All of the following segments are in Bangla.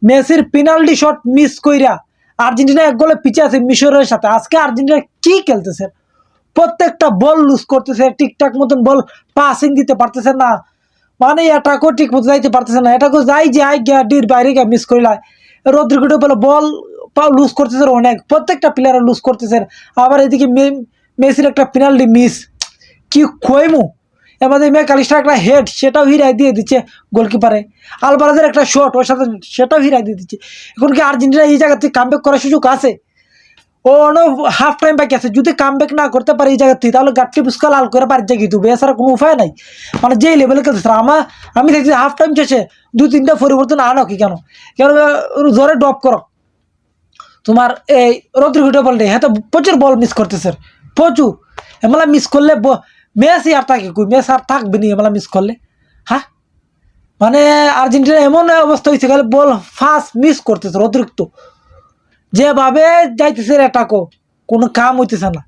মেসির পেনাল্টি শট মিস কইরা আর্জেন্টিনা এক গোলে পিছিয়ে আছে মিশরের সাথে। আজকে আর্জেন্টিনা কি খেলতেছে, প্রত্যেকটা বল লুজ করতেছে, ঠিকঠাক মতন বল পাসিং দিতে পারতেছে না, মানে এটাকেও ঠিক মতো যাইতে পারতেছে না, এটাকেও যাই যে আই গিয়া ডির বাইরে গিয়া মিস করিলায়। রদ্রিগো বলে বল লুজ করতেছে অনেক, প্রত্যেকটা প্লেয়ার লুজ করতেছে। আবার এদিকে মেসির একটা পেনাল্টি মিস, কি কইমু। এবারে ম্যাকআলিস্টার একটা হেড, সেটাও হিরাই দিয়ে দিচ্ছে গোলকিপারে। আলভারেজের একটা শট ওর সাথে, সেটাও হিরাই দিয়ে দিচ্ছে। এখন কি আর্জেন্টিনা এই জায়গা থেকে কামব্যাক করার সুযোগ আছে? ও হাফ টাইম বাকি আছে, যদি কামব্যাক না করতে পারে এই জায়গা থেকে, তাহলে গাট্টি পুস্কা লাল করে বাড়ির জায়গায় দেবে, এছাড়া কোনো উপায় নাই। মানে যেই লেভেলে খেলতেছে আমি দেখছি হাফ টাইম শেষে 2-3টা পরিবর্তন আনো কি কেন জোরে ড্রপ করো। তোমার এই রদ্রিগো বলটা হ্যাঁ তো প্রচুর বল মিস করতেছে, প্রচুর। এমলা মিস করলে মেসি আর থাকে কই, মেস আর থাকবে নি এমলা মিস করলে। হ্যাঁ, মানে আর্জেন্টিনা এমন অবস্থা হয়েছে, খালি বল ফার্স্ট মিস করতেছে অতিরিক্ত, যেভাবে যাইতেছে এটাকো কোনো কাম হইতেছে না।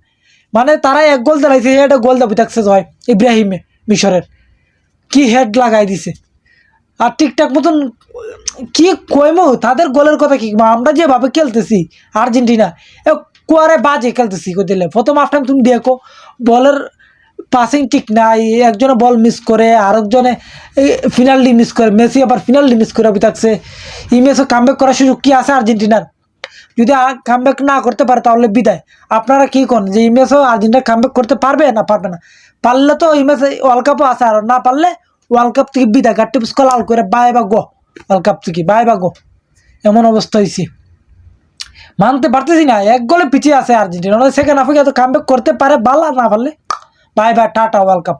মানে তারা এক গোল দাঁড়াইছে, এটা গোল দাবি থাকছে জয় ইব্রাহিমে মিশরের, কি হেড লাগাই দিছে। আর ঠিকঠাক মতন কি কইমো তাদের গোলের কথা, কি আমরা যেভাবে খেলতেছি আর্জেন্টিনা কুয়ারে বাজে খেলতেছি দিলে। প্রথম হাফ টাইম তুমি দেখো বলের পাসিং ঠিক নাই, একজনে বল মিস করে, আরেকজনে ফিনালটি মিস করে, মেসি আবার ফিনালটি মিস করে থাকছে। এই ম্যাচও কামব্যাক করার সুযোগ কি আছে আর্জেন্টিনার? যদি কামব্যাক না করতে পারে তাহলে বিদায়। আপনারা কি করেন যে এই ম্যাচও আর্জেন্টিনা কামব্যাক করতে পারবে না পারবে না? পারলে তো এই ম্যাচে ওয়ার্ল্ড কাপও আছে, আর না পারলে ওয়ার্ল্ড কাপ থেকে বিদায়, গাট্টি পুস্কা লাল করে বাই বা গো, ওয়ার্ল্ড কাপ থেকে বাই বা গো, এমন অবস্থা হয়েছে। মানতে পারতেছি না, এক গোলে পিছিয়ে আছে আর্জেন্টিনা। সেকেন্ড হাফে তো কামব্যাক করতে পারে, বালা না পারলে bye bye tata world cup.